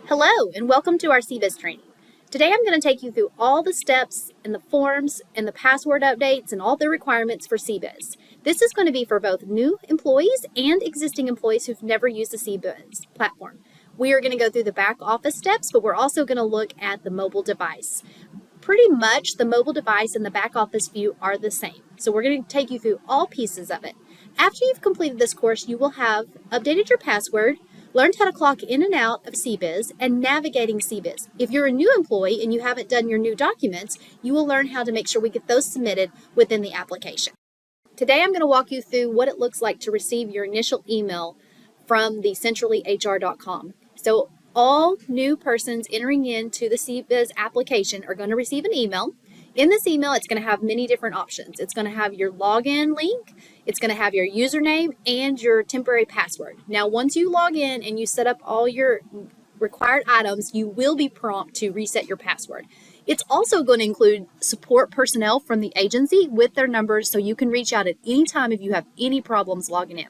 Hello and welcome to our CBIZ training. Today I'm going to take you through all the steps and the forms and the password updates and all the requirements for CBIZ. This is going to be for both new employees and existing employees who've never used the CBIZ platform. We are going to go through the back office steps, but we're also going to look at the mobile device. Pretty much the mobile device and the back office view are the same. So we're going to take you through all pieces of it. After you've completed this course, you will have updated your password, learned how to clock in and out of CBIZ, and navigating CBIZ. If you're a new employee and you haven't done your new documents, you will learn how to make sure we get those submitted within the application. Today I'm going to walk you through what it looks like to receive your initial email from the centrallyhr.com. So all new persons entering into the CBIZ application are going to receive an email. In this email, it's going to have many different options. It's going to have your login link, it's going to have your username, and your temporary password. Now, once you log in and you set up all your required items, you will be prompted to reset your password. It's also going to include support personnel from the agency with their numbers, so you can reach out at any time if you have any problems logging in.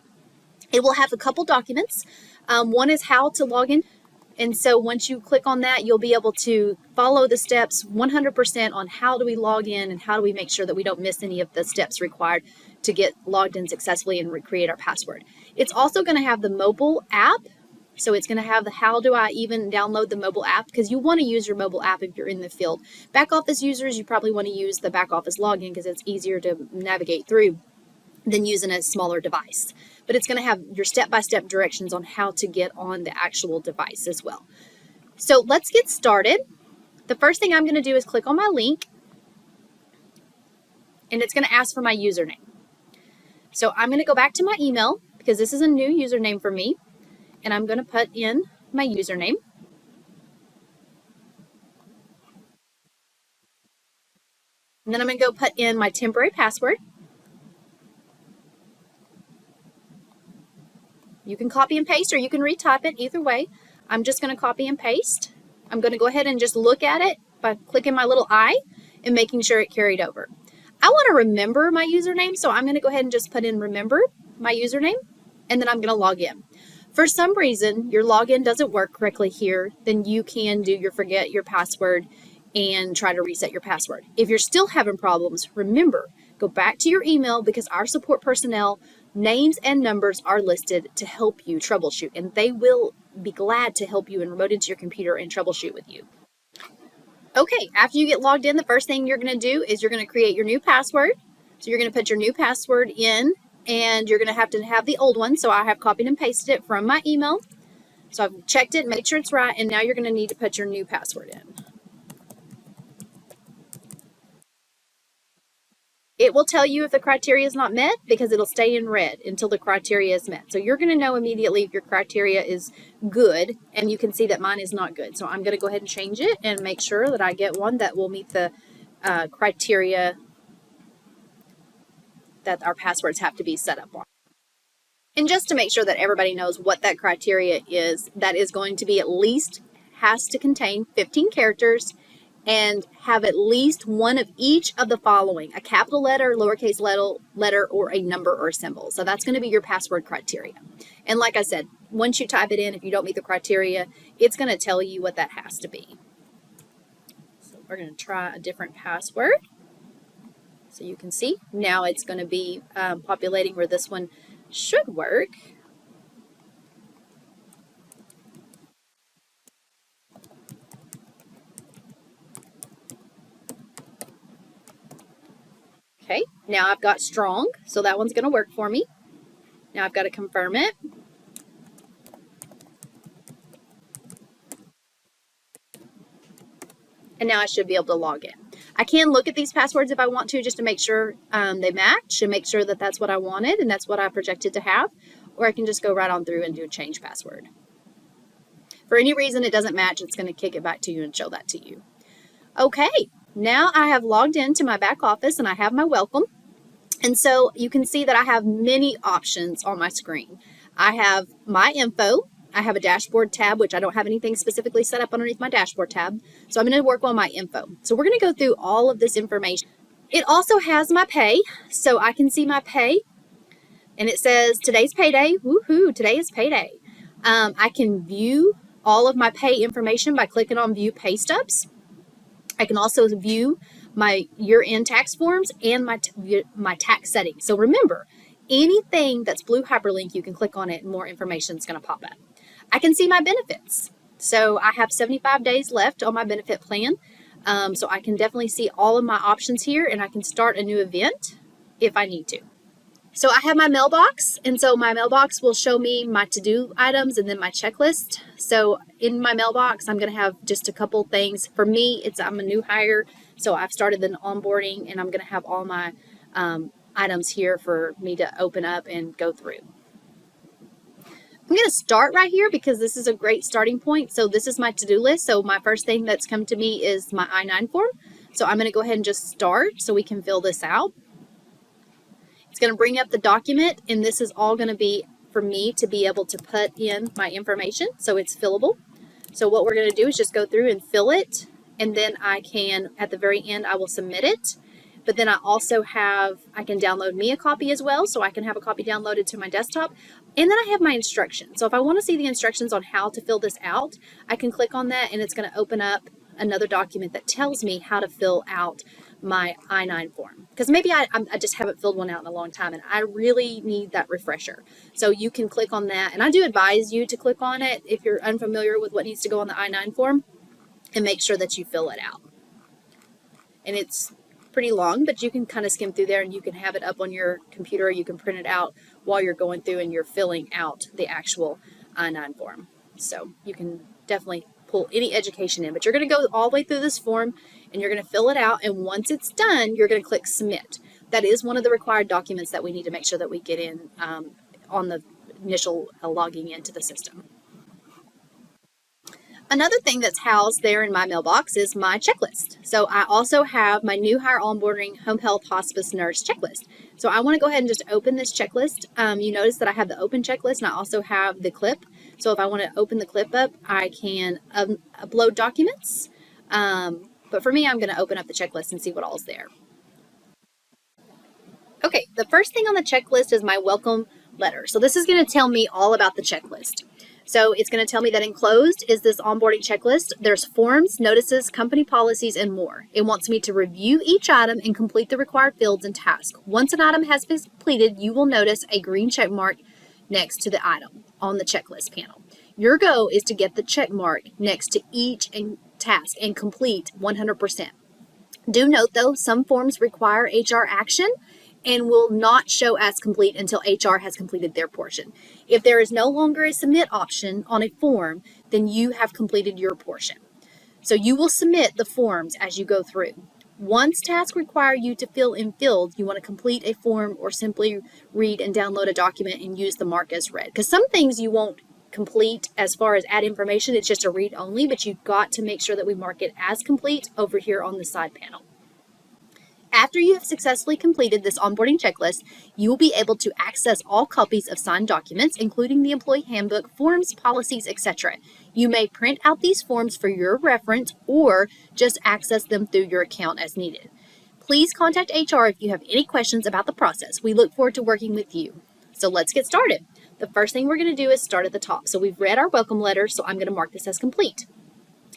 It will have a couple documents. One is how to log in. And so once you click on that, you'll be able to follow the steps 100% on how do we log in and how do we make sure that we don't miss any of the steps required to get logged in successfully and recreate our password. It's also going to have the mobile app. So it's going to have the how do I even download the mobile app, because you want to use your mobile app if you're in the field. Back office users, you probably want to use the back office login because it's easier to navigate through than using a smaller device. But it's going to have your step-by-step directions on how to get on the actual device as well. So let's get started. The first thing I'm going to do is click on my link, and it's going to ask for my username. So I'm going to go back to my email because this is a new username for me, and I'm going to put in my username. And then I'm going to go put in my temporary password. You can copy and paste or you can retype it, either way. I'm just going to copy and paste. I'm going to go ahead and just look at it by clicking my little eye and making sure it carried over. I want to remember my username, so I'm going to go ahead and just put in remember my username, and then I'm going to log in. For some reason, your login doesn't work correctly here, then you can do your forget your password and try to reset your password. If you're still having problems, remember, go back to your email because our support personnel names and numbers are listed to help you troubleshoot, and they will be glad to help you and remote into your computer and troubleshoot with you. Okay, after you get logged in, the first thing you're going to do is you're going to create your new password. So you're going to put your new password in, and you're going to have the old one. So I have copied and pasted it from my email. So I've checked it, made sure it's right, and now you're going to need to put your new password in. It will tell you if the criteria is not met because it'll stay in red until the criteria is met. So you're going to know immediately if your criteria is good, and you can see that mine is not good. So I'm going to go ahead and change it and make sure that I get one that will meet the criteria that our passwords have to be set up on. And just to make sure that everybody knows what that criteria is, that is going to be has to contain 15 characters and have at least one of each of the following: a capital letter, lowercase letter, or a number or symbol. So that's going to be your password criteria. And like I said, once you type it in, if you don't meet the criteria, it's going to tell you what that has to be. So we're going to try a different password. So you can see now it's going to be populating where this one should work. Okay, now I've got strong, so that one's going to work for me. Now I've got to confirm it. And now I should be able to log in. I can look at these passwords if I want to, just to make sure they match and make sure that that's what I wanted and that's what I projected to have. Or I can just go right on through and do a change password. For any reason it doesn't match, it's going to kick it back to you and show that to you. Okay. Now I have logged into my back office and I have my welcome. And so you can see that I have many options on my screen. I have my info. I have a dashboard tab, which I don't have anything specifically set up underneath my dashboard tab. So I'm going to work on my info. So we're going to go through all of this information. It also has my pay. So I can see my pay, and it says today's payday. Woohoo, today is payday. I can view all of my pay information by clicking on View Pay Stubs. I can also view my year-end tax forms and my tax settings. So remember, anything that's blue hyperlink, you can click on it and more information is going to pop up. I can see my benefits. So I have 75 days left on my benefit plan. So I can definitely see all of my options here, and I can start a new event if I need to. So I have my mailbox, and so my mailbox will show me my to-do items and then my checklist. So in my mailbox, I'm going to have just a couple things. For me, I'm a new hire, so I've started the onboarding, and I'm going to have all my items here for me to open up and go through. I'm going to start right here because this is a great starting point. So this is my to-do list. So my first thing that's come to me is my I-9 form. So I'm going to go ahead and just start so we can fill this out. It's going to bring up the document, and this is all going to be for me to be able to put in my information so it's fillable. So what we're going to do is just go through and fill it, and then I can, at the very end, I will submit it. But then I also I can download me a copy as well, so I can have a copy downloaded to my desktop. And then I have my instructions. So if I want to see the instructions on how to fill this out, I can click on that, and it's going to open up another document that tells me how to fill out my I-9 form. Because maybe I just haven't filled one out in a long time, and I really need that refresher. So you can click on that, and I do advise you to click on it if you're unfamiliar with what needs to go on the I-9 form, and make sure that you fill it out. And it's pretty long, but you can kind of skim through there, and you can have it up on your computer. You can print it out while you're going through and you're filling out the actual I-9 form. So you can definitely pull any education in, but you're going to go all the way through this form, and you're going to fill it out, and once it's done, you're going to click Submit. That is one of the required documents that we need to make sure that we get in on the initial logging into the system. Another thing that's housed there in my mailbox is my checklist. So I also have my new hire onboarding home health hospice nurse checklist. So I want to go ahead and just open this checklist. You notice that I have the open checklist, and I also have the clip. So if I want to open the clip up, I can upload documents. But for me, I'm going to open up the checklist and see what all's there. Okay, the first thing on the checklist is my welcome letter. So this is going to tell me all about the checklist. So it's going to tell me that enclosed is this onboarding checklist. There's forms, notices, company policies, and more. It wants me to review each item and complete the required fields and tasks. Once an item has been completed, you will notice a green check mark next to the item on the checklist panel. Your goal is to get the check mark next to each task and complete 100%. Do note, though, some forms require HR action and will not show as complete until HR has completed their portion. If there is no longer a submit option on a form, then you have completed your portion. So you will submit the forms as you go through. Once tasks require you to fill in fields, you want to complete a form or simply read and download a document and use the mark as read. Because some things you won't complete as far as add information, it's just a read only, but you've got to make sure that we mark it as complete over here on the side panel. After you have successfully completed this onboarding checklist, you will be able to access all copies of signed documents, including the employee handbook, forms, policies, etc. You may print out these forms for your reference or just access them through your account as needed. Please contact HR if you have any questions about the process. We look forward to working with you. So let's get started. The first thing we're going to do is start at the top. So we've read our welcome letter, so I'm going to mark this as complete.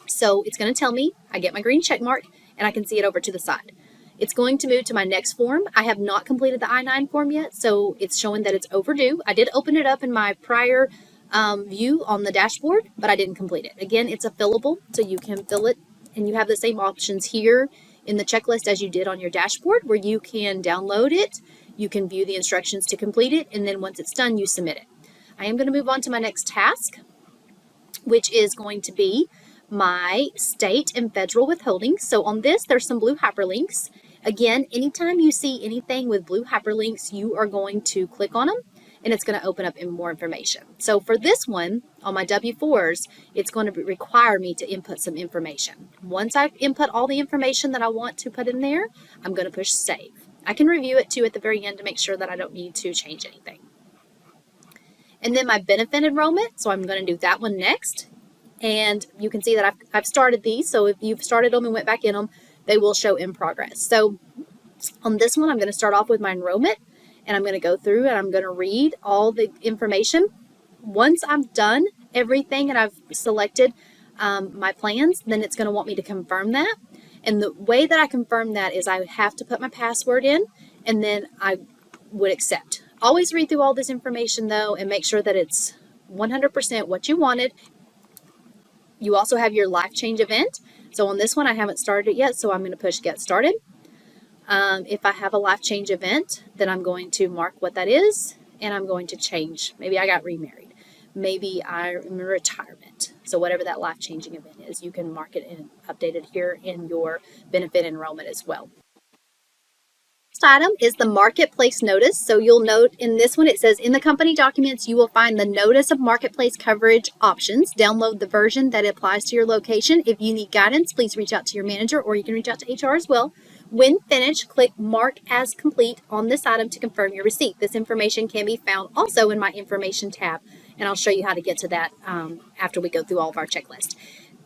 So it's going to tell me, I get my green check mark, and I can see it over to the side. It's going to move to my next form. I have not completed the I-9 form yet, so it's showing that it's overdue. I did open it up in my prior view on the dashboard, but I didn't complete it. Again, it's a fillable, so you can fill it, and you have the same options here in the checklist as you did on your dashboard, where you can download it, you can view the instructions to complete it, and then once it's done, you submit it. I am going to move on to my next task, which is going to be my state and federal withholdings. So on this, there's some blue hyperlinks. Again, anytime you see anything with blue hyperlinks, you are going to click on them, and it's going to open up in more information. So for this one, on my W-4s, it's going to require me to input some information. Once I input all the information that I want to put in there, I'm going to push Save. I can review it too at the very end to make sure that I don't need to change anything. And then my benefit enrollment, so I'm going to do that one next. And you can see that I've started these, so if you've started them and went back in them, they will show in progress. So on this one, I'm going to start off with my enrollment, and I'm going to go through and I'm going to read all the information. Once I'm done everything and I've selected my plans, then it's going to want me to confirm that. And the way that I confirm that is I would have to put my password in, and then I would accept. Always read through all this information though and make sure that it's 100% what you wanted. You also have your life change event. So on this one, I haven't started it yet, so I'm going to push get started. If I have a life change event, then I'm going to mark what that is, and I'm going to change. Maybe I got remarried. Maybe I'm in retirement. So whatever that life changing event is, you can mark it and update it here in your benefit enrollment as well. Next item is the marketplace notice. So you'll note in this one, it says in the company documents, you will find the notice of marketplace coverage options. Download the version that applies to your location. If you need guidance, please reach out to your manager, or you can reach out to HR as well. When finished, click Mark as Complete on this item to confirm your receipt. This information can be found also in my Information tab, and I'll show you how to get to that after we go through all of our checklist.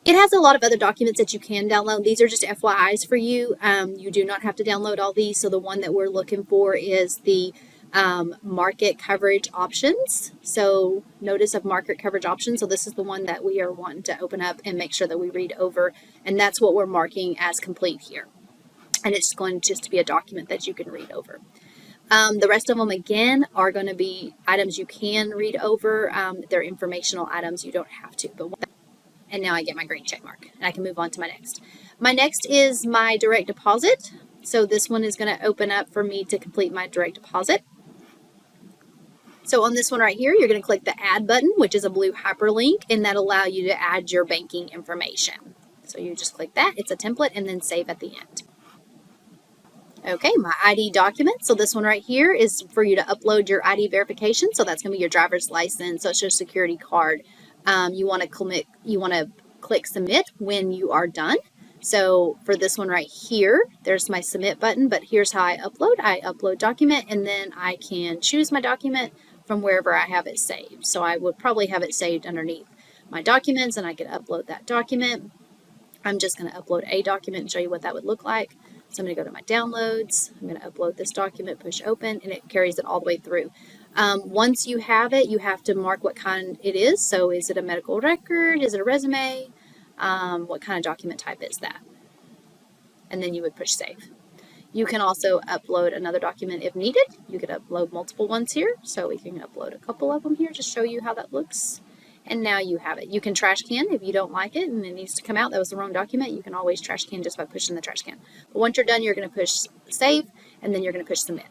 It has a lot of other documents that you can download. These are just FYIs for you. You do not have to download all these. So the one that we're looking for is the market coverage options. So notice of market coverage options. So this is the one that we are wanting to open up and make sure that we read over. And that's what we're marking as complete here. And it's going to just be a document that you can read over. The rest of them, again, are going to be items you can read over. They're informational items. You don't have to. And now I get my green check mark, and I can move on to my next. My next is my direct deposit. So this one is going to open up for me to complete my direct deposit. So on this one right here, you're going to click the Add button, which is a blue hyperlink, and that'll allow you to add your banking information. So you just click that. It's a template, and then save at the end. Okay, my ID document. So this one right here is for you to upload your ID verification. So that's going to be your driver's license, social security card. You want to click submit when you are done. So for this one right here, there's my submit button, but here's how I upload. I upload document, and then I can choose my document from wherever I have it saved. So I would probably have it saved underneath my documents, and I can upload that document. I'm just going to upload a document and show you what that would look like. So I'm going to go to my downloads. I'm going to upload this document, push open, and it carries it all the way through. Once you have it, you have to mark what kind it is. So is it a medical record? Is it a resume? What kind of document type is that? And then you would push save. You can also upload another document if needed. You could upload multiple ones here. So we can upload a couple of them here to show you how that looks. And now you have it. You can trash can if you don't like it and it needs to come out. That was the wrong document. You can always trash can just by pushing the trash can. But once you're done, you're going to push save, and then you're going to push submit.